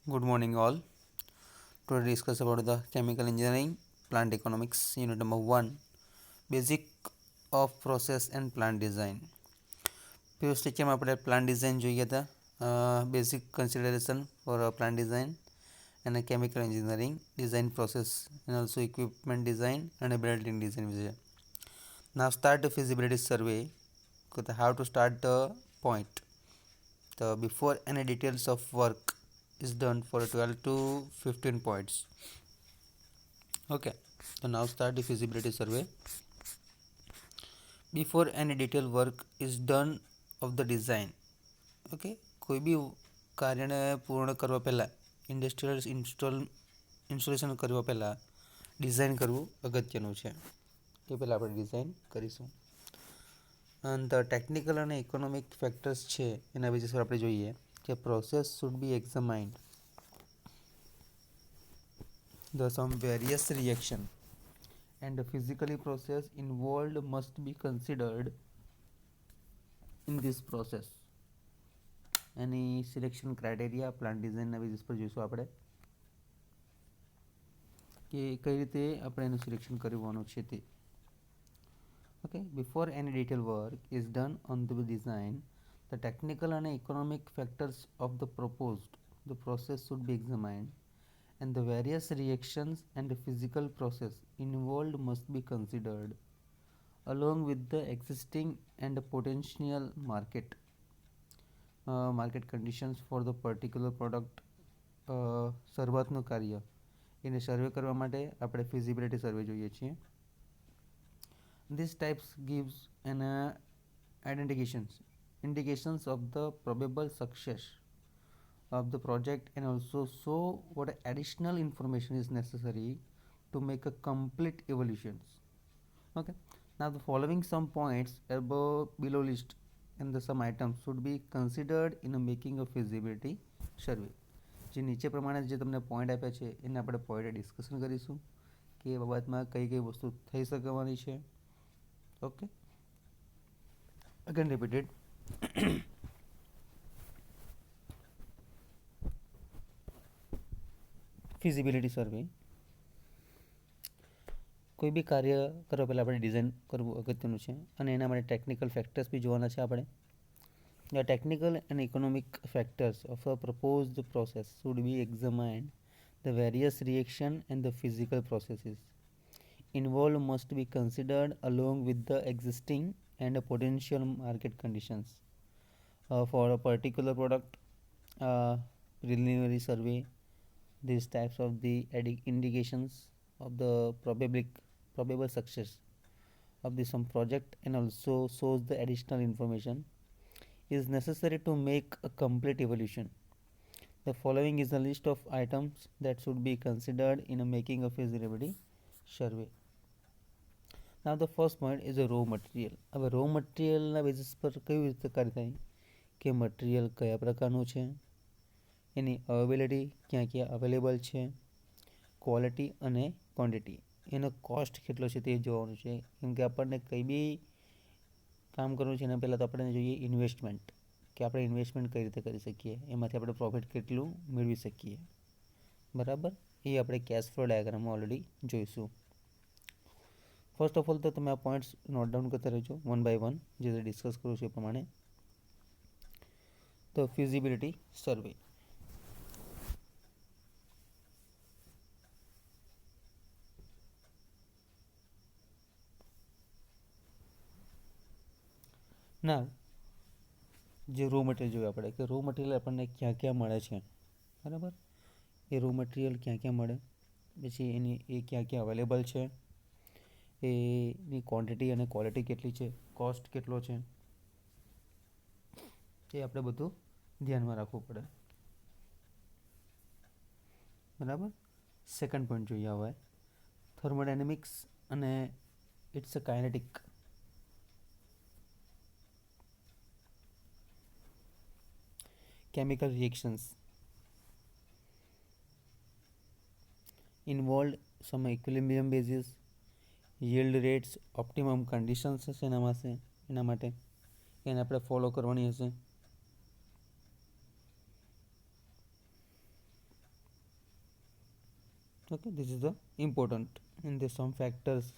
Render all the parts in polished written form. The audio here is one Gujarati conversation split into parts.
Good morning, all. Today discuss about the chemical engineering, plant economics, unit number one, basic of process and plant design. Previous lecture में આપણે plant design જોઈએ હતા, basic consideration for a plant design and a chemical engineering, design process and also equipment design and a building design વિશે. Now start the feasibility survey. How to start the point. So before any details of work is done for 12 to 15 points. Okay, so now start the feasibility survey. Before any detailed work is done of the design. Okay, કોઈ બી કાર્યને પૂર્ણ કરવા પહેલાં ઇન્સ્ટોલેશન કરવા પહેલાં ડિઝાઇન કરવું અગત્યનું છે. એ પહેલાં આપણે ડિઝાઇન કરીશું. અને ટેકનિકલ અને ઇકોનોમિક ફેક્ટર્સ છે એના બેઝિસ પર આપણે જોઈએ કે process should be examined. The some various reaction and the physically process involved must be considered in this process. Any selection criteria plant design ના બેઝિસ પર જોઈશું આપણે કે કઈ રીતે આપણે એનું સિલેક્શન કરવાનું છે તે. Okay, before any detailed work is done on the design, the technical and economic factors of the process should be examined, and the various reactions and the physical process involved must be considered, along with the existing and potential market conditions for the particular product. શરૂઆતનું કાર્ય એને સર્વે કરવા માટે આપણે ફિઝિબિલિટી સર્વે જોઈએ છીએ. These types gives an indications of the probable success of the project and also show what additional information is necessary to make a complete evaluations. Okay, now the following some points below list and the some items should be considered in a making a feasibility survey. જે નીચે પ્રમાણે જે તમને પોઈન્ટ આપ્યા છે એને આપણે પોઈન્ટે ડિસ્કશન કરીશું કે એ બાબતમાં કઈ કઈ વસ્તુ થઈ શકવાની છે. Okay, again repeated. ફિઝિબિલિટી સર્વે કોઈ બી કાર્ય કરવા પહેલાં આપણે ડિઝાઇન કરવું અગત્યનું છે અને એના માટે ટેકનિકલ ફેક્ટર્સ બી જોવાના છે આપણે. The technical and economic factors of a proposed process should be examined. The various reaction and the physical processes involved must be considered along with the existing and potential market conditions for a particular product. Preliminary survey, these types of the indications of the probable success of the some project and also shows the additional information is necessary to make a complete evaluation. The following is a list of items that should be considered in making a feasibility survey. Now the first point is a raw material. હવે raw material ના બેસિસ પર કઈ રીતે કાર્ય થાય કે મટીરિયલ કયા પ્રકારનું છે, એની અવેલેબિલિટી ક્યાં ક્યાં અવેલેબલ છે, ક્વોલિટી અને ક્વોન્ટિટી, એનો કોસ્ટ કેટલો છે તે જોવાનું છે. કેમ કે આપણને કંઈ બી કામ કરવું છે એના પહેલાં તો આપણે જોઈએ ઇન્વેસ્ટમેન્ટ, કે આપણે ઇન્વેસ્ટમેન્ટ કઈ રીતે કરી શકીએ, એમાંથી આપણે પ્રોફિટ કેટલું મેળવી શકીએ. બરાબર, એ આપણે કેશ ફ્લો ડાયાગ્રામમાં ઓલરેડી જોઈશું. ફર્સ્ટ ઓફ ઓલ તો તમે આ પોઈન્ટ્સ નોટ ડાઉન કરતા રહેજો વન બાય વન, જે ડિસ્કસ કરું છું એ પ્રમાણે. તો ફિઝિબિલિટી સર્વે. ના જે રો મટીરિયલ જોઈએ આપણે કે રો મટીરિયલ આપણને ક્યાં ક્યાં મળે છે. બરાબર, એ રો મટીરિયલ ક્યાં ક્યાં મળે, પછી એની એ ક્યાં ક્યાં અવેલેબલ છે, એની ક્વોન્ટિટી અને ક્વોલિટી કેટલી છે, કોસ્ટ કેટલો છે, એ આપણે બધું ધ્યાનમાં રાખવું પડે. બરાબર, સેકન્ડ પોઈન્ટ જોઈએ હવે થર્મોડાયનેમિક્સ અને it's a kinetic. Chemical reactions involved some equilibrium basis, yield rates, optimum conditions હશે એના માટે એને આપણે ફોલો કરવાની હશે. Okay, this is the important in the some factors.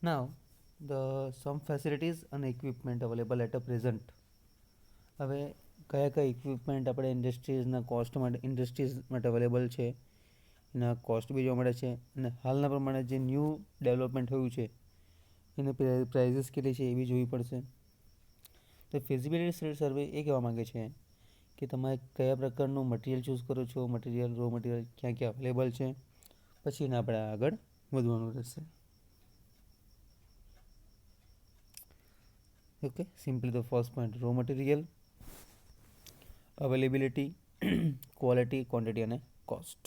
Now the some facilities and equipment available at a present. હવે કયા કયા ઇક્વિપમેન્ટ આપણે ઇન્ડસ્ટ્રીઝના કોસ્ટ માટે ઇન્ડસ્ટ્રીઝ માટે અવેલેબલ છે, એના કોસ્ટ બી જોવા મળે છે, અને હાલના પ્રમાણે જે ન્યૂ ડેવલપમેન્ટ થયું છે એની પ્રાઇઝીસ કેટલી છે એ બી જોવી પડશે. તો ફિઝિબિલિટી સર્વે એ કહેવા માગે છે કે તમે કયા પ્રકારનું મટીરિયલ ચૂઝ કરો છો, મટીરિયલ રો મટીરિયલ ક્યાં ક્યાં અવેલેબલ છે, પછી એને આપણે આગળ વધવાનું રહેશે. Okay, simply the first point raw material, availability, quality, quantity અને કોસ્ટ.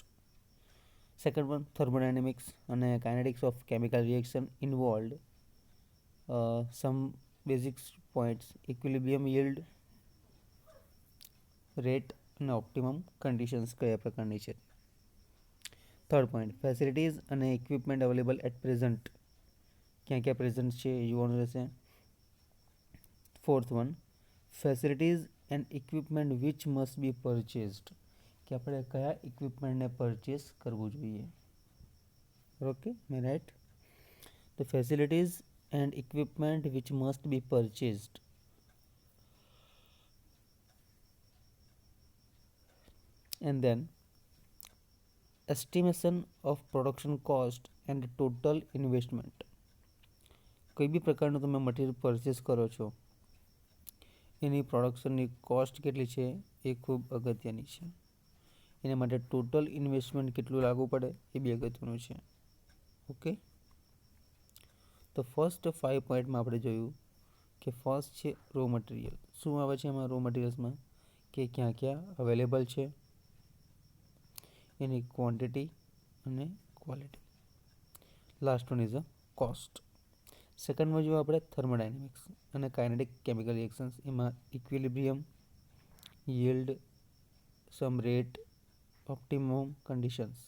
સેકન્ડ વન થર્મોડાયનેમિક્સ અને kinetics of chemical reaction involved some basic points equilibrium, yield, rate અને ઓપ્ટિમમ કન્ડિશન્સ કયા પ્રકારની છે. થર્ડ પોઈન્ટ ફેસિલિટીઝ અને ઇક્વિપમેન્ટ અવેલેબલ એટ પ્રેઝન્ટ, ક્યાં ક્યાં પ્રેઝન્ટ છે એ જોવાનું રહેશે. Fourth one facilities and equipment which must be purchased, કે આપણે કયા ઇક્વિપમેન્ટને પરચેસ કરવું જોઈએ. Okay, May right. The facilities and equipment which must be purchased. And then estimation of production cost and total investment. કોઈ બી પ્રકારનું તમે મટીરિયલ પરચેસ કરો છો એની પ્રોડક્શનની કોસ્ટ કેટલી છે એ ખૂબ અગત્યની છે. એના માટે ટોટલ ઇન્વેસ્ટમેન્ટ કેટલું લાગવું પડે એ બી અગત્યનું છે. ઓકે, તો ફર્સ્ટ 5 પોઈન્ટમાં આપણે જોયું કે ફર્સ્ટ છે રો મટીરિયલ. શું આવે છે એમાં રો મટીરિયલ્સમાં, કે ક્યાં ક્યાં અવેલેબલ છે, એની ક્વોન્ટિટી અને quality. Last one is a cost. સેકન્ડમાં જો આપણે થર્મોડાયનેમિક્સ અને કાઇનેટિક કેમિકલ રિએક્શન્સ, એમાં ઇક્વિલિબ્રિયમ, yield, સમ રેટ, ઓપ્ટિમમ કન્ડિશન્સ.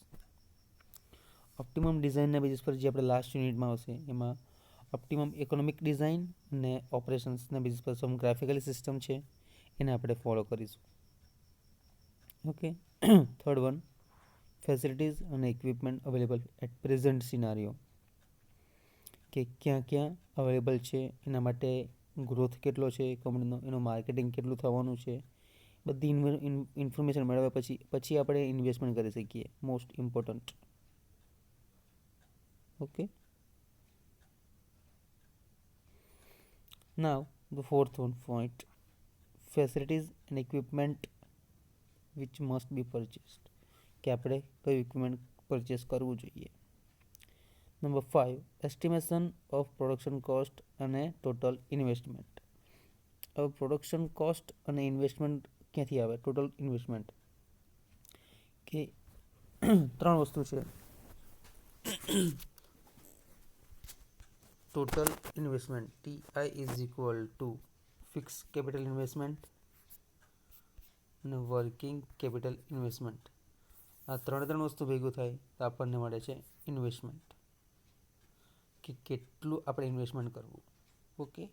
ઓપ્ટિમમ ડિઝાઇનના બેઝિસ પર જે આપણે લાસ્ટ યુનિટમાં આવશે એમાં ઓપ્ટિમમ ઇકોનોમિક ડિઝાઇન અને ઓપરેશન્સના બેઝિસ પર સમ ગ્રાફિકલ સિસ્ટમ છે એને આપણે ફોલો કરીશું. ઓકે, થર્ડ વન ફેસિલિટીઝ અને equipment available at present scenario, કે ક્યાં ક્યાં અવેલેબલ છે, એના માટે ગ્રોથ કેટલો છે કંપનીનો, એનું માર્કેટિંગ કેટલું થવાનું છે, બધી ઇન્ફોર્મેશન મેળવ્યા પછી આપણે ઇન્વેસ્ટમેન્ટ કરી શકીએ. Most important. Okay, now the fourth one point facilities and equipment which must be purchased, કે આપણે કયું ઇક્વિપમેન્ટ પરચેસ કરવું જોઈએ. Number 5 estimation of production cost અને ટોટલ ઇન્વેસ્ટમેન્ટ. હવે પ્રોડક્શન કોસ્ટ અને ઇન્વેસ્ટમેન્ટ ક્યાંથી આવે, ટોટલ ઇન્વેસ્ટમેન્ટ, કે ત્રણ વસ્તુ છે. Total investment TI is equal to fix capital investment અને વર્કિંગ કેપિટલ ઇન્વેસ્ટમેન્ટ. આ ત્રણ વસ્તુ ભેગું થાય તો આપણને મળે છે ઇન્વેસ્ટમેન્ટ, કે કેટલું આપણે ઇન્વેસ્ટમેન્ટ કરવું. ઓકે,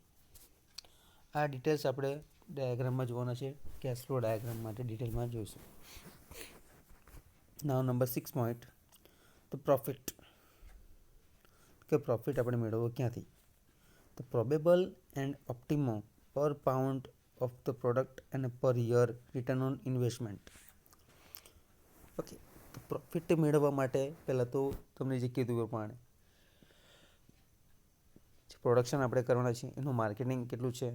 આ ડિટેલ્સ આપણે ડાયાગ્રામમાં જોવાના છે, કેશ ફ્લો ડાયાગ્રામ માટે ડિટેલમાં જોઈશું. નાવ નંબર 6 પોઈન્ટ તો પ્રોફિટ, કે પ્રોફિટ આપણે મેળવવો ક્યાંથી. તો પ્રોબેબલ એન્ડ ઓપ્ટિમમ પર પાઉન્ડ ઓફ ધ પ્રોડક્ટ અને પર year return on investment. Okay, તો પ્રોફિટ મેળવવા માટે પહેલાં તો તમને જે કીધું એ પ્રમાણે પ્રોડક્શન આપણે કરવાના છે એનું માર્કેટિંગ કેટલું છે,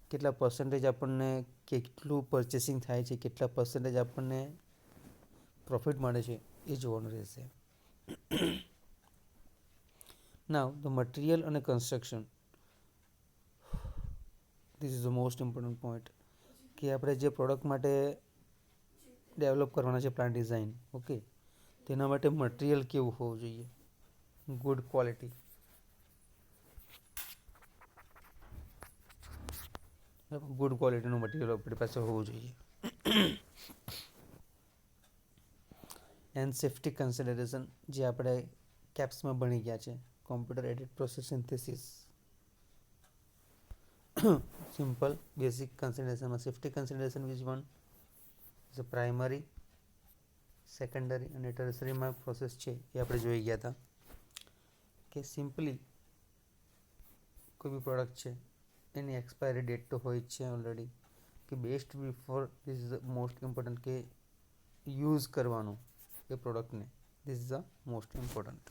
કેટલા પર્સન્ટેજ આપણને કેટલું પરચેસિંગ થાય છે, કેટલા પર્સન્ટેજ આપણને પ્રોફિટ મળે છે એ જોવાનું રહેશે. નાવ ધ મટીરિયલ અને construction, this is the most important point, કે આપણે જે પ્રોડક્ટ માટે ડેવલપ કરવાના છે પ્લાન્ટ ડિઝાઇન. ઓકે, તેના માટે મટીરિયલ કેવું હોવું જોઈએ, ગુડ ક્વોલિટી. ગુડ ક્વોલિટીનું મટીરિયલ આપણી પાસે હોવું જોઈએ. એન્ડ સેફ્ટી કન્સિડરેશન, જે આપણે કેપ્સમાં ભણી ગયા છે, computer aided process synthesis. Simple basic કન્સિડરેશનમાં safety consideration which one is a primary, secondary અને ટર્સરીમાં પ્રોસેસ છે એ આપણે જોઈ ગયા હતા કે સિમ્પલી કોઈ બી પ્રોડક્ટ છે એની એક્સપાયરી ડેટ તો હોય જ છે ઓલરેડી, કે best before this is most important, કે યુઝ કરવાનું એ પ્રોડક્ટને, this is the most important.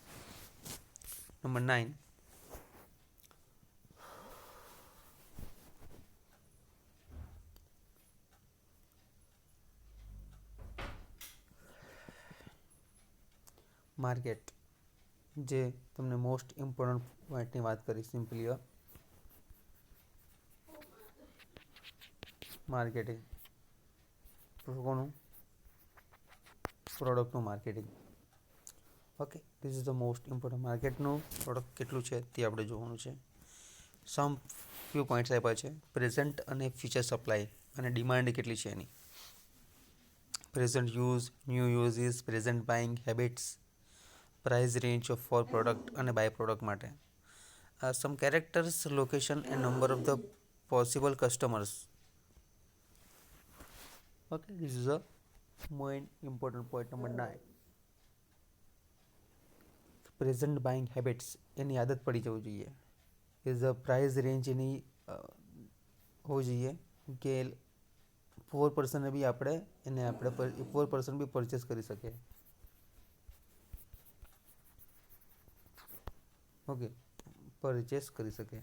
Number 9, market, જે તમને મોસ્ટ ઇમ્પોર્ટન્ટ પોઈન્ટની વાત કરી. સિમ્પલી માર્કેટિંગ, કોનું? પ્રોડક્ટનું marketing. Okay, this is the most important. માર્કેટનું પ્રોડક્ટ કેટલું છે તે આપણે જોવાનું છે. સમ ફ્યુ પોઈન્ટ્સ આપ્યા છે. પ્રેઝન્ટ અને ફ્યુચર સપ્લાય અને ડિમાન્ડ કેટલી છે એની. Present use, new uses, present buying habits, price range of for product અને બાય પ્રોડક્ટ માટે. Some characters, location and number of the possible customers. Okay, this is a most important point number 9. Present buying habits, એની આદત પડી જવું જોઈએ. ઇઝ અ પ્રાઇસ રેન્જ એની હોવી જોઈએ કે 4% બી આપણે 4% બી પરચેસ કરી શકીએ. ઓકે, પરચેસ કરી શકે.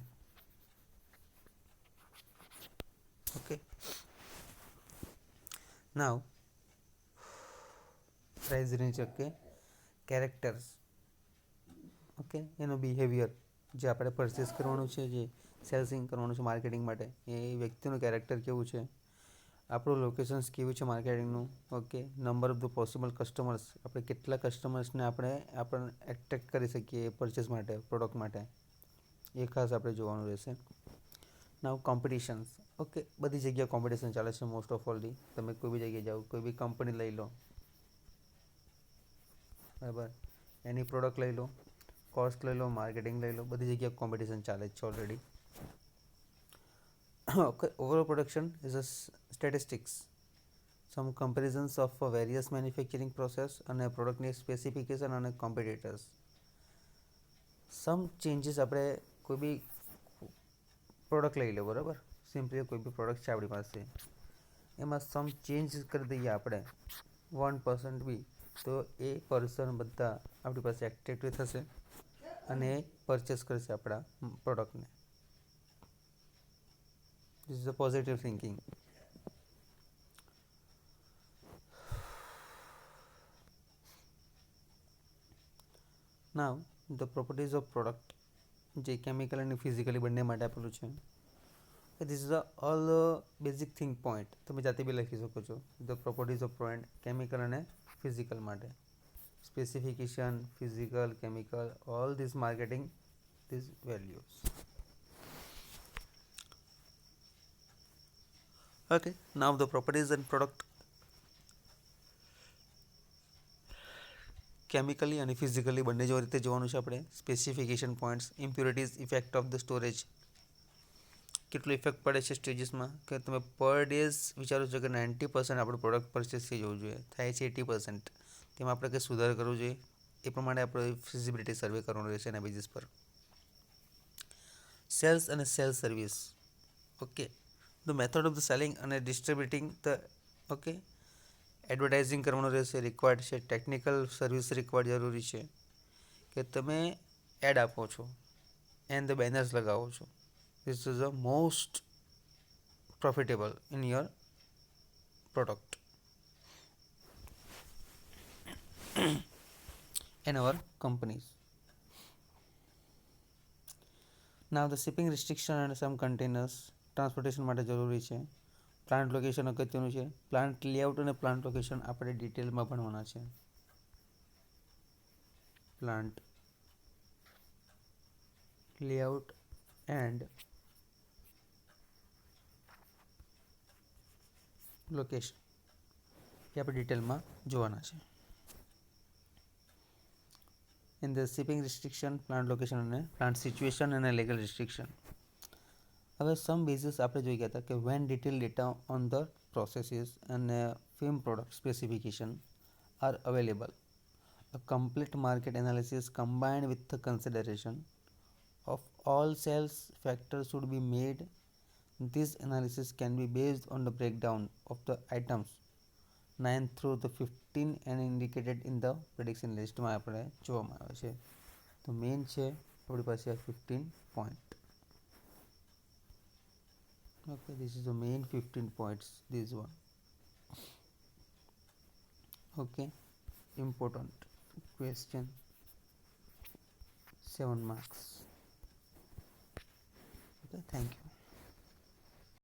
Okay, now price range. Okay, characters. Okay, એનો બિહેવિયર જે આપણે પરચેસ કરવાનું છે, જે સેલ્સિંગ કરવાનું છે માર્કેટિંગ માટે, એ વ્યક્તિનું કેરેક્ટર કેવું છે, આપણું લોકેશન્સ કેવું છે માર્કેટિંગનું. Okay, number of the possible customers, આપણે કેટલા કસ્ટમર્સને આપણે એટ્રેક્ટ કરી શકીએ પરચેસ માટે, પ્રોડક્ટ માટે, એ ખાસ આપણે જોવાનું રહેશે. નાવ કોમ્પિટિશન્સ. ઓકે, બધી જગ્યાએ કોમ્પિટિશન ચાલે છે મોસ્ટ ઓફ ઓલલી. તમે કોઈ બી જગ્યાએ જાઓ, કોઈ બી કંપની લઈ લો, બરાબર, એની પ્રોડક્ટ લઈ લો, કોસ્ટ લઈ લો, માર્કેટિંગ લઈ લો, બધી જગ્યાએ કોમ્પિટિશન ચાલે જ છે already. Okay, overall production is a statistics, some comparisons of various manufacturing process અને પ્રોડક્ટની સ્પેસિફિકેશન અને કોમ્પિટિટર્સ. સમ ચેન્જીસ, આપણે કોઈ બી પ્રોડક્ટ લઈ લો, બરાબર, સિમ્પલી કોઈ બી પ્રોડક્ટ છે આપણી પાસે, એમાં સમ ચેન્જ કરી દઈએ આપણે 1% બી, તો એ પર્સન બધા આપણી પાસે એટ્રેક્ટિવ થશે અને પરચેસ કરશે આપણા પ્રોડક્ટને. This is a positive thinking. Now, the properties of product, જે કેમિકલ અને ફિઝિકલી બંને માટે આપેલું છે. This is all basic thing point. તમે જાતે બી લખી શકો છો. The properties of product, chemical અને ફિઝિકલ માટે. Specification, physical, chemical, all this marketing, these values. Okay, now the properties and product chemically અને ફિઝિકલી બંને જેવી રીતે જોવાનું છે આપણે. Specification points, impurities, effect of the storage, કેટલું ઇફેક્ટ પડે છે સ્ટેજીસમાં, કે તમે પર ડેઝ વિચારો છો કે 90% આપણું પ્રોડક્ટ પરચેસ થઈ જવું જોઈએ, થાય છે 80%, તેમાં આપણે કંઈ સુધાર કરવો જોઈએ, એ પ્રમાણે આપણે ફિઝિબિલિટી સર્વે કરવાનો રહેશે એના બેઝિસ પર. સેલ્સ અને sales service. Okay, the method of the selling અને ડિસ્ટ્રીબ્યુટિંગ ધ, ઓકે, એડવર્ટાઇઝિંગ કરવાનું રહેશે, રિક્વાયર્ડ છે. ટેકનિકલ સર્વિસ રિક્વાયર્ડ જરૂરી છે, કે તમે એડ આપો છો એન્ડ ધ બેનર્સ લગાવો છો. This is the most profitable in your product in our companies. Now the shipping restriction and some containers transportation માટે જરૂરી છે. પ્લાન્ટ લોકેશન અગત્યનું છે. પ્લાન્ટ લેઆઉટ અને પ્લાન્ટ લોકેશન આપણે ડિટેલમાં ભણવાના છે. પ્લાન્ટ લેઆઉટ એન્ડ લોકેશન એ આપણે ડિટેલમાં જોવાના છે. In the shipping restriction, plant location અને પ્લાન્ટ સિચ્યુએશન અને લીગલ રિસ્ટ્રિક્શન. હવે સમ બેઝિસ આપણે જોઈ ગયા હતા કે when detail data on the processes અને film product specification are available, a complete market analysis combined with the consideration of all sales factors should be made. This analysis can be based on the breakdown of the items 9 through the 15 and indicated in the prediction list માં આપણે જોવામાં આવે છે. તો મેઇન છે આપણી પાસે 15 point. Okay, this is the main 15 points, this one. Okay, important question, 7 marks. Okay, thank you.